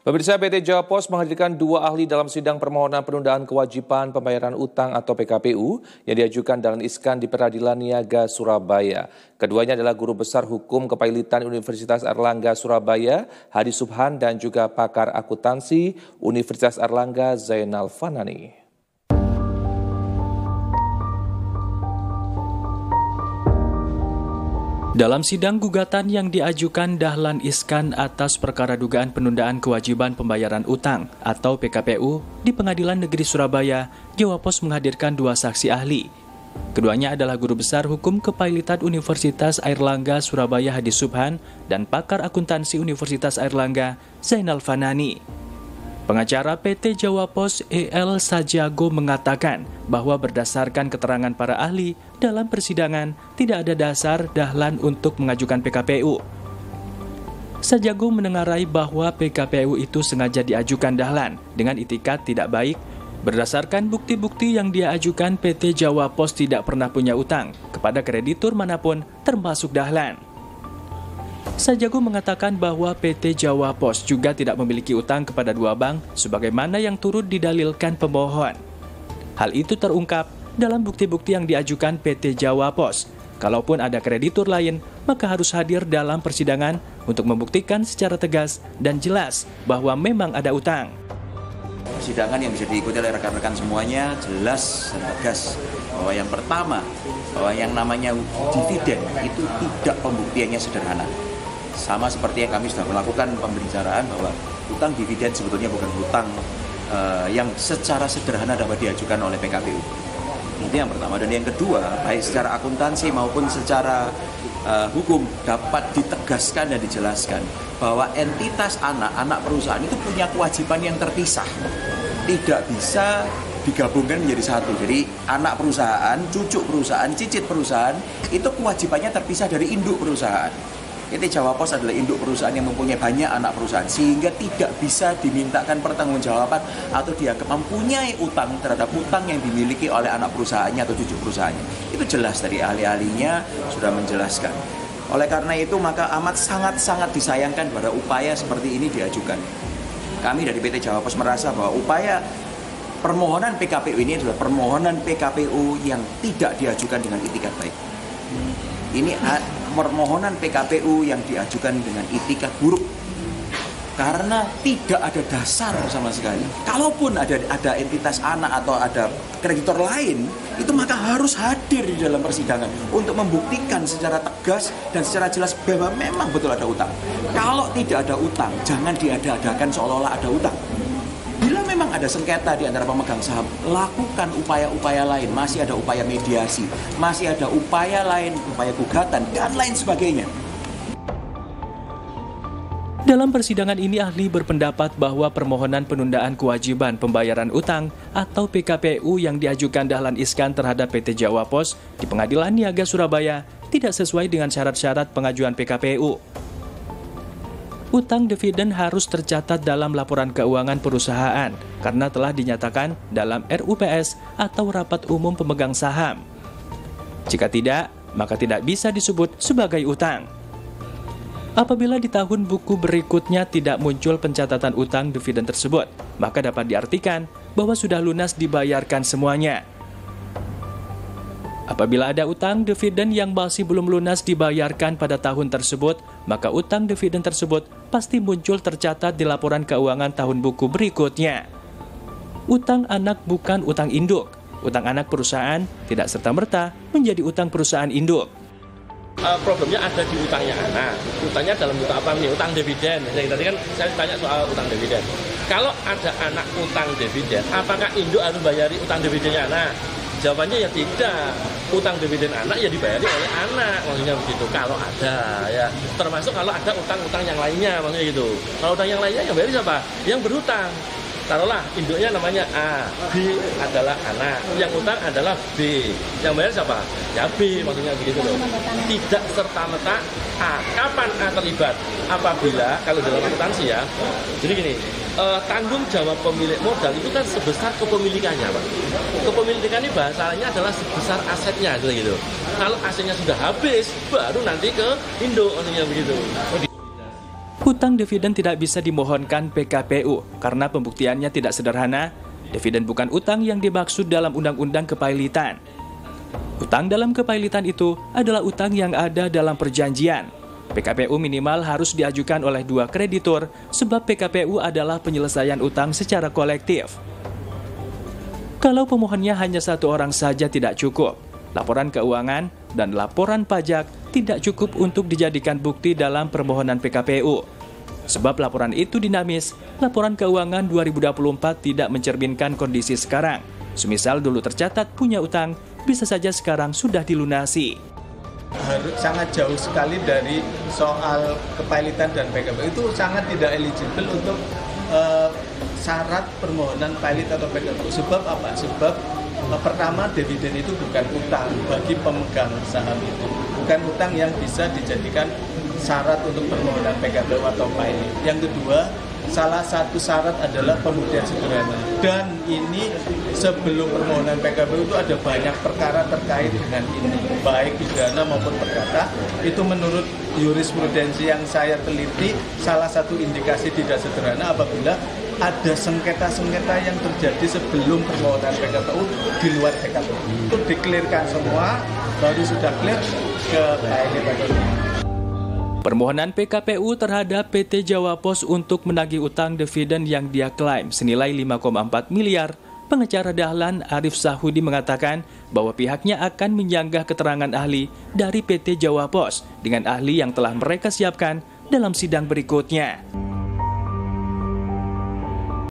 Pemirsa, PT Jawa Pos menghadirkan 2 ahli dalam sidang permohonan penundaan kewajiban pembayaran utang atau PKPU yang diajukan Dahlan Iskan di Peradilan Niaga Surabaya. Keduanya adalah Guru Besar Hukum Kepailitan Universitas Airlangga Surabaya, Hadi Subhan, dan juga pakar akuntansi Universitas Airlangga Zainal Fanani. Dalam sidang gugatan yang diajukan Dahlan Iskan atas perkara dugaan penundaan kewajiban pembayaran utang atau PKPU di Pengadilan Negeri Surabaya, Jawa Pos menghadirkan 2 saksi ahli. Keduanya adalah Guru Besar Hukum Kepailitan Universitas Airlangga Surabaya Hadi Subhan dan pakar akuntansi Universitas Airlangga Zainal Fanani. Pengacara PT Jawa Pos E.L. Sajago mengatakan bahwa berdasarkan keterangan para ahli dalam persidangan tidak ada dasar Dahlan untuk mengajukan PKPU. Sajago menengarai bahwa PKPU itu sengaja diajukan Dahlan dengan itikat tidak baik. Berdasarkan bukti-bukti yang dia ajukan, PT Jawa Pos tidak pernah punya utang kepada kreditur manapun termasuk Dahlan. Sajago mengatakan bahwa PT Jawa Pos juga tidak memiliki utang kepada 2 bank sebagaimana yang turut didalilkan pemohon. Hal itu terungkap dalam bukti-bukti yang diajukan PT Jawa Pos. Kalaupun ada kreditur lain, maka harus hadir dalam persidangan untuk membuktikan secara tegas dan jelas bahwa memang ada utang. Persidangan yang bisa diikuti oleh rekan-rekan semuanya jelas dan tegas bahwa yang pertama, bahwa yang namanya dividen itu tidak pembuktiannya sederhana. Sama seperti yang kami sudah melakukan pembicaraan bahwa hutang dividen sebetulnya bukan hutang yang secara sederhana dapat diajukan oleh PKPU. Itu yang pertama. Dan yang kedua, baik secara akuntansi maupun secara hukum dapat ditegaskan dan dijelaskan bahwa entitas anak perusahaan itu punya kewajiban yang terpisah. Tidak bisa digabungkan menjadi satu. Jadi anak perusahaan, cucu perusahaan, cicit perusahaan itu kewajibannya terpisah dari induk perusahaan. PT Jawa Pos adalah induk perusahaan yang mempunyai banyak anak perusahaan sehingga tidak bisa dimintakan pertanggungjawaban atau dianggap mempunyai utang terhadap utang yang dimiliki oleh anak perusahaannya atau cucu perusahaannya. Itu jelas dari ahli-ahlinya sudah menjelaskan. Oleh karena itu maka amat sangat-sangat disayangkan pada upaya seperti ini diajukan. Kami dari PT Jawa Pos merasa bahwa upaya permohonan PKPU ini adalah permohonan PKPU yang tidak diajukan dengan itikat baik. Ini permohonan PKPU yang diajukan dengan itikat buruk karena tidak ada dasar sama sekali. Kalaupun ada entitas anak atau ada kreditor lain, itu maka harus hadir di dalam persidangan untuk membuktikan secara tegas dan secara jelas bahwa memang betul ada utang. Kalau tidak ada utang, jangan diada-adakan seolah-olah ada utang. Bila memang ada sengketa di antara pemegang saham, lakukan upaya-upaya lain. Masih ada upaya mediasi, masih ada upaya lain, upaya gugatan, dan lain sebagainya. Dalam persidangan ini, ahli berpendapat bahwa permohonan penundaan kewajiban pembayaran utang atau PKPU yang diajukan Dahlan Iskan terhadap PT Jawa Pos di Pengadilan Niaga Surabaya tidak sesuai dengan syarat-syarat pengajuan PKPU. Utang dividen harus tercatat dalam laporan keuangan perusahaan karena telah dinyatakan dalam RUPS atau Rapat Umum Pemegang Saham. Jika tidak, maka tidak bisa disebut sebagai utang. Apabila di tahun buku berikutnya tidak muncul pencatatan utang dividen tersebut, maka dapat diartikan bahwa sudah lunas dibayarkan semuanya. Apabila ada utang dividen yang masih belum lunas dibayarkan pada tahun tersebut, maka utang dividen tersebut pasti muncul tercatat di laporan keuangan tahun buku berikutnya. Utang anak bukan utang induk. Utang anak perusahaan tidak serta-merta menjadi utang perusahaan induk. Problemnya ada di utangnya anak. Utangnya dalam bentuk apa nih? Utang dividen. Jadi tadi kan saya tanya soal utang dividen. Kalau ada anak utang dividen, apakah induk harus bayari utang dividennya anak? Jawabannya ya tidak. Utang dividen anak ya dibayari oleh anak, maksudnya begitu. Kalau ada ya, termasuk kalau ada utang-utang yang lainnya, maksudnya gitu. Kalau utang yang lainnya yang bayar siapa? Yang berhutang. Taruhlah induknya namanya A, B adalah anak, yang utang adalah B. Yang bayar siapa? Ya B, maksudnya begitu loh. Tidak serta-merta A. Kapan A terlibat? Apabila, kalau dalam akuntansi ya, jadi gini, tanggung jawab pemilik modal itu kan sebesar kepemilikannya, Pak. Kepemilikan ini bahasanya adalah sebesar asetnya, gitu. Kalau asetnya sudah habis, baru nanti ke induk, maksudnya begitu. Utang dividen tidak bisa dimohonkan PKPU karena pembuktiannya tidak sederhana. Dividen bukan utang yang dimaksud dalam Undang-Undang Kepailitan. Utang dalam kepailitan itu adalah utang yang ada dalam perjanjian. PKPU minimal harus diajukan oleh 2 kreditur sebab PKPU adalah penyelesaian utang secara kolektif. Kalau pemohonnya hanya 1 orang saja tidak cukup. Laporan keuangan dan laporan pajak tidak cukup untuk dijadikan bukti dalam permohonan PKPU. Sebab laporan itu dinamis, laporan keuangan 2024 tidak mencerminkan kondisi sekarang. Semisal dulu tercatat punya utang, bisa saja sekarang sudah dilunasi. Sangat jauh sekali dari soal kepailitan dan PKPU, itu sangat tidak eligible untuk syarat permohonan pailit atau PKPU. Sebab apa? Sebab pertama, dividen itu bukan utang bagi pemegang saham itu. Bukan utang yang bisa dijadikan syarat untuk permohonan PKPU atau pailit. Yang kedua, salah satu syarat adalah pembuktian sederhana. Dan ini sebelum permohonan PKPU itu ada banyak perkara terkait dengan ini, baik pidana maupun perdata. Itu menurut jurisprudensi yang saya teliti, salah satu indikasi tidak sederhana apabila ada sengketa-sengketa yang terjadi sebelum permohonan PKPU di luar PKPU. Itu dikelirkan semua, baru sudah clear ke pailit atau tidak. Permohonan PKPU terhadap PT Jawa Pos untuk menagih utang dividen yang dia klaim senilai 5,4 miliar, pengacara Dahlan Arif Sahudi mengatakan bahwa pihaknya akan menyanggah keterangan ahli dari PT Jawa Pos dengan ahli yang telah mereka siapkan dalam sidang berikutnya.